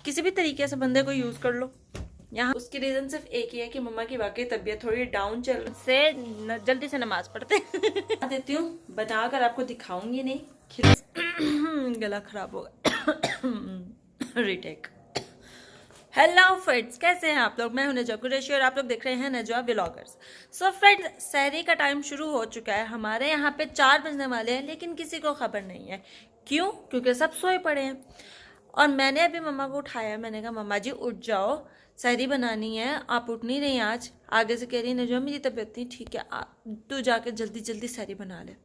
किसी भी तरीके से बंदे को यूज कर लो। यहाँ उसकी रीजन सिर्फ एक ही है कि मम्मा की वाकई तबीयत थोड़ी डाउन चल से जल्दी से नमाज पढ़ते देती हूँ, बनाकर आपको दिखाऊंगी नहीं। गला खराब होगा। रीटेक। हेलो फ्रेंड्स, कैसे हैं आप लोग? मैं हूं नजवा कुरैशी और आप लोग देख रहे हैं नजवा व्लॉगर्स। सो फ्रेंड्स, सहरी का टाइम शुरू हो चुका है। हमारे यहाँ पे 4 बजने वाले हैं, लेकिन किसी को खबर नहीं है। क्यों? क्योंकि सब सोए पड़े हैं। और मैंने अभी मम्मा को उठाया। मैंने कहा मम्मा जी उठ जाओ, सहरी बनानी है। आप उठ नहीं रही आज। आगे से कह रही नजवा मेरी तबीयत नहीं ठीक है, तू जाके जल्दी जल्दी सहरी बना ले।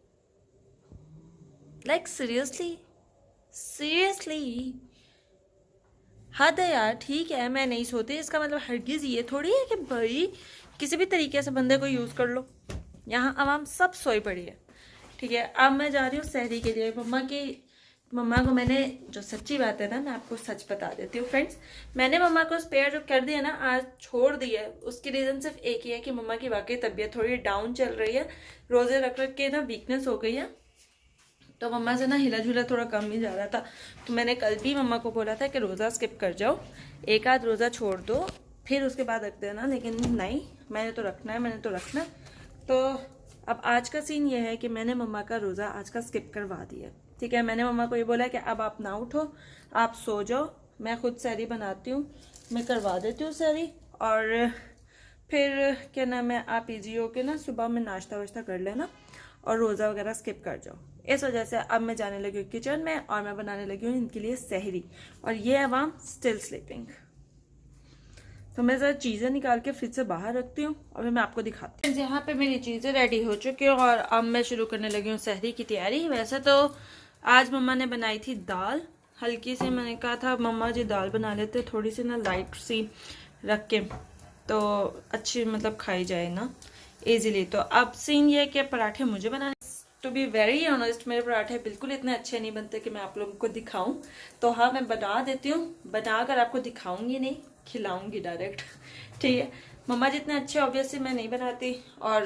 लाइक सीरियसली हद है यार। ठीक है मैं नहीं सोती, इसका मतलब हरगिज ये थोड़ी है कि भाई किसी भी तरीके से बंदे को यूज कर लो। यहाँ आवाम सब सोई पड़ी है। ठीक है, अब मैं जा रही हूँ सहरी के लिए। मम्मा को मैंने, जो सच्ची बात है ना, मैं आपको सच बता देती हूँ फ्रेंड्स, मैंने मम्मा को स्पेयर जो कर दिया ना, आज छोड़ दिया है। उसकी रीजन सिर्फ एक ही है कि मम्मा की वाकई तबीयत थोड़ी डाउन चल रही है। रोजे रख के ना वीकनेस हो गई है, तो मम्मा से ना हिला झूला थोड़ा कम ही जा रहा था। तो मैंने कल भी मम्मा को बोला था कि रोज़ा स्किप कर जाओ, एक आध रोज़ा छोड़ दो, फिर उसके बाद रख देना। लेकिन नहीं, मैंने तो रखना। तो अब आज का सीन ये है कि मैंने मम्मा का रोज़ा आज का स्किप करवा दिया। ठीक है, मैंने मम्मा को ये बोला कि अब आप ना उठो, आप सो जाओ, मैं खुद सहरी बनाती हूँ, मैं करवा देती हूँ सहरी। और फिर क्या नाम है, आप इजी हो के ना सुबह में नाश्ता वाश्ता कर लेना और रोज़ा वगैरह स्किप कर जाओ। इस वजह से अब मैं जाने लगी हूँ किचन में और मैं बनाने लगी हूँ इनके लिए सहरी। और ये अवाम स्टिल स्लीपिंग। तो मैं ज़रा चीज़ें निकाल के फ्रिज से बाहर रखती हूँ और फिर मैं आपको दिखाती हूँ। यहाँ पे मेरी चीज़ें रेडी हो चुकी हैं और अब मैं शुरू करने लगी हूँ सहरी की तैयारी। वैसे तो आज मम्मा ने बनाई थी दाल हल्की सी। मैंने कहा था मम्मा जी दाल बना लेते, थोड़ी सी ना लाइट सी रख के, तो अच्छी मतलब खाई जाए ना इजीली। तो अब सीन ये है कि पराठे मुझे बनाने। टू बी वेरी ऑनेस्ट, मेरे पराठे बिल्कुल इतने अच्छे नहीं बनते कि मैं आप लोगों को दिखाऊं। तो हाँ, मैं बना देती हूँ, बनाकर आपको दिखाऊंगी नहीं, खिलाऊंगी डायरेक्ट। ठीक है, मम्मा जितने अच्छे ऑब्वियसली मैं नहीं बनाती, और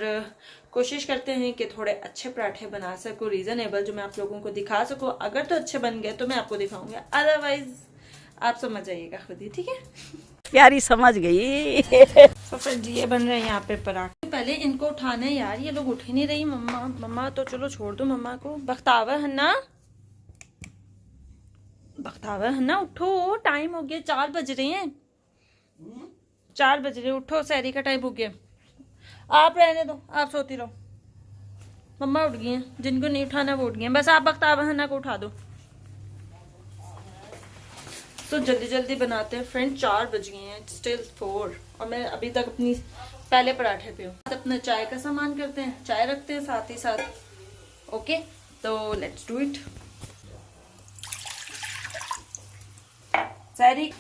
कोशिश करते हैं कि थोड़े अच्छे पराठे बना सकूँ, रीजनेबल, जो मैं आप लोगों को दिखा सकूँ। अगर तो अच्छे बन गए तो मैं आपको दिखाऊंगी, अदरवाइज आप समझ जाइएगा खुद ही। ठीक है, प्यारी समझ गई। तो फिर जी ये बन रहे हैं यहाँ पे पराठे। पहले इनको उठाने यार, ये लोग उठ ही नहीं रही। मम्मा तो चलो छोड़ दो मम्मा को। बख्तावर हन्ना उठो, टाइम हो गया, 4 बज रहे हैं। 4 बज रहे, उठो, सहरी का टाइम हो गया। आप रहने दो, आप सोती रहो। मम्मा उठ गई हैं, जिनको नहीं उठाना वो उठ गए हैं। बस आप बख्तावर हन्ना को उठा दो। तो जल्दी जल्दी बनाते हैं फ्रेंड, 4 बज गए हैं, स्टिल 4, और मैं अभी तक अपनी पहले पराठे पे हूँ। अपना चाय का सामान करते हैं, चाय रखते हैं साथ ही साथ। ओके, तो लेट्स डू इट। सहरी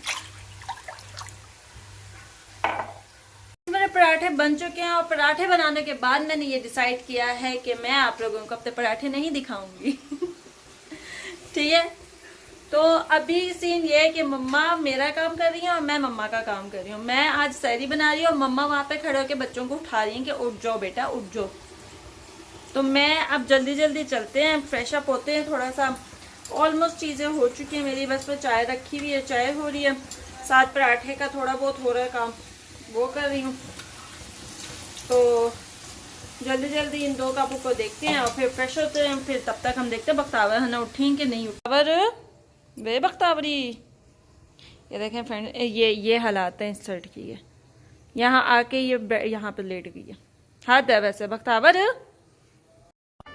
मेरे पराठे बन चुके हैं, और पराठे बनाने के बाद मैंने ये डिसाइड किया है कि मैं आप लोगों को अपने पराठे नहीं दिखाऊंगी। ठीक है, तो अभी सीन ये है कि मम्मा मेरा काम कर रही है और मैं मम्मा का काम कर रही हूँ। मैं आज सहरी बना रही हूँ और मम्मा वहाँ पे खड़े होकर बच्चों को उठा रही हैं कि उठ जाओ बेटा उठ जाओ। तो मैं अब जल्दी जल्दी चलते हैं, फ्रेश अप होते हैं थोड़ा सा। ऑलमोस्ट चीज़ें हो चुकी हैं मेरी, बस मैं चाय रखी हुई है, चाय हो रही है, साथ पराठे का थोड़ा बहुत हो रहा है काम, वो कर रही हूँ। तो जल्दी जल्दी इन 2 काबू को देखते हैं और फिर फ्रेश होते हैं। फिर तब तक हम देखते हैं बख्तावर है ना उठी कि नहीं उठावर वे बख्तावरी। ये देखें फ्रेंड, ये हालात है इस शर्ट की। ये यहाँ आके ये यहाँ पे लेट गई है। हाथ है वैसे Bakhtawar.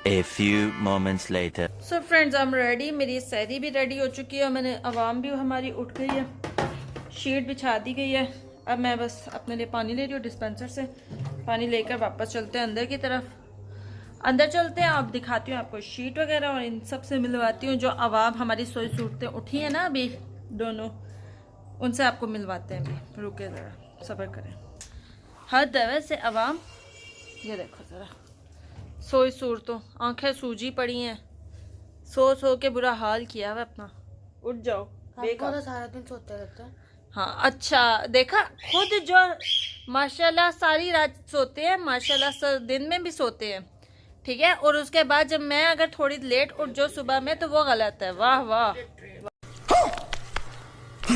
A few moments later. So friends, I am ready. मेरी सहरी भी रेडी हो चुकी है, मैंने अवाम भी हमारी उठ गई है, शीट बिछा दी गई है। अब मैं बस अपने लिए पानी ले रही हूँ डिस्पेंसर से। पानी लेकर वापस चलते हैं अंदर की तरफ। अंदर चलते हैं, अब दिखाती हूँ आपको शीट वगैरह और इन सब से मिलवाती हूँ। जो अवाम हमारी सोई सूटते उठी है ना अभी दोनों, उनसे आपको मिलवाते हैं। अभी रुके ज़रा, सब्र करें। हद है वैसे अवाम, ये देखो ज़रा सोई सूरतों, आंखें सूजी पड़ी हैं, सो के बुरा हाल किया हुआ अपना। उठ जाओ, देखो तो सारा दिन सोते रहते हैं। हाँ अच्छा, देखा खुद जो माशाल्लाह सारी रात सोते हैं, माशाल्लाह दिन में भी सोते हैं। ठीक है, और उसके बाद जब मैं अगर थोड़ी लेट उठ जाऊँ सुबह में तो वो गलत है। वाह वाह, तो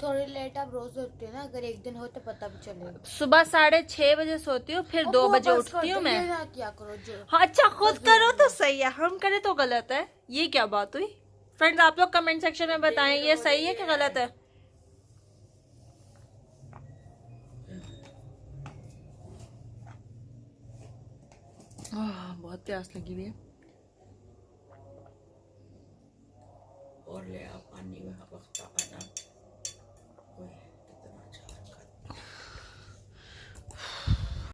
थोड़ी लेट आप रोज उठती हो ना, अगर एक दिन हो तो पता भी चलेगा। सुबह 6:30 बजे सोती हूँ, फिर 2 बजे उठती हूँ मैं। ना क्या करो जो। हाँ, अच्छा खुद करो तो सही है, हम करें तो गलत है। ये क्या बात हुई फ्रेंड्स? आप लोग कमेंट सेक्शन में बताएं ये सही है कि गलत है। बहुत प्यास लगी हुई है। और ले आप पानी में वक्त आना।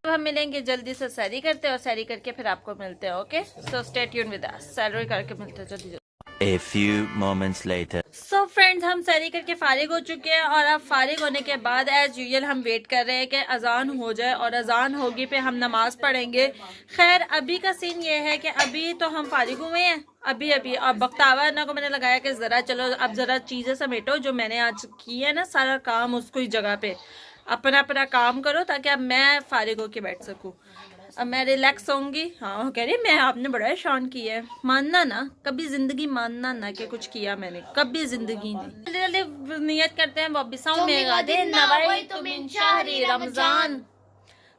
अब हम मिलेंगे जल्दी से, सैरी करते हैं और सैरी करके फिर आपको मिलते हैं। Okay, so stay tune with us. सैरी करके मिलते हैं जल्दी। A few moments later. So friends, हम सैरी करके फारिग हो चुके हैं और अब फारिग होने के बाद एज यूजुअल हम वेट कर रहे हैं कि अजान हो जाए और अजान होगी पे हम नमाज पढ़ेंगे। खैर अभी का सीन ये है कि अभी तो हम फारिग हुए हैं, अभी अब बख्तावा ना को मैंने लगाया कि ज़रा चलो अब ज़रा चीज़ें समेटो जो मैंने आज की है ना, सारा काम उसको ही जगह पे अपना अपना काम करो ताकि अब मैं फारिग होके बैठ सकूं। अब मैं रिलैक्स होंगी। हाँ, वो कह रही मैं आपने बड़ा एहसान किया है। मानना ना, कभी जिंदगी मानना ना कि कुछ किया मैंने, कभी जिंदगी नहीं। जल्दी जल्दी नियत करते हैं बॉबी साउंड में दे नवाई तो मिन शहरी रमजान।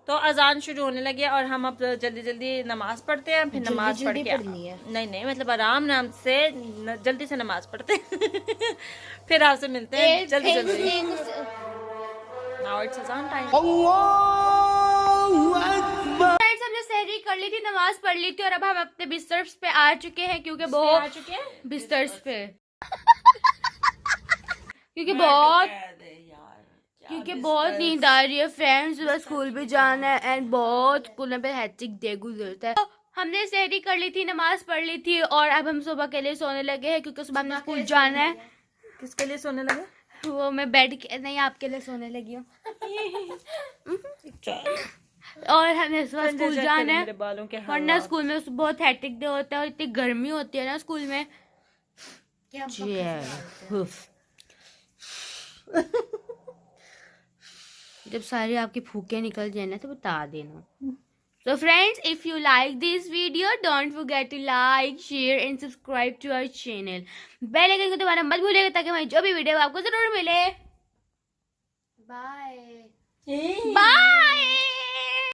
तो अजान शुरू होने लगी है और हम अब जल्दी जल्दी नमाज पढ़ते हैं, फिर नमाज पढ़ के नहीं मतलब आराम से जल्दी से नमाज पढ़ते हैं फिर आपसे मिलते हैं जल्दी जल्दी। नाउ इट्स अजान टाइम। फ्रेंड्स, हमने सहरी कर ली थी, नमाज पढ़ ली थी और अब हम अपने बिस्तर्स पे आ चुके हैं क्योंकि बहुत बिस्तर्स पे क्योंकि बहुत नींद आ रही है फ्रेंड्स। सुबह स्कूल भी जाना है एंड बहुत स्कूल में हेक्टिक डे गुजरता है। तो हमने सहरी कर ली थी, नमाज पढ़ ली थी और अब हम सुबह के लिए सोने लगे हैं क्योंकि सुबह हमने स्कूल जाना है। किसके लिए सोने लगे? वो मैं बेड के नहीं, आपके लिए सोने लगी हूँ और हमें सुबह स्कूल जाना है वरना स्कूल में बहुत हेक्टिक डे होता है और इतनी गर्मी होती है ना स्कूल में। जब सारी आपकी फूके निकल जाए ना तो बता देना। So friends, if you like this video, don't forget to like, share and subscribe to our channel. Bell icon को दबाना मत भूलिएगा ताकि हमारी जो भी वीडियो आपको जरूर मिले। Bye bye.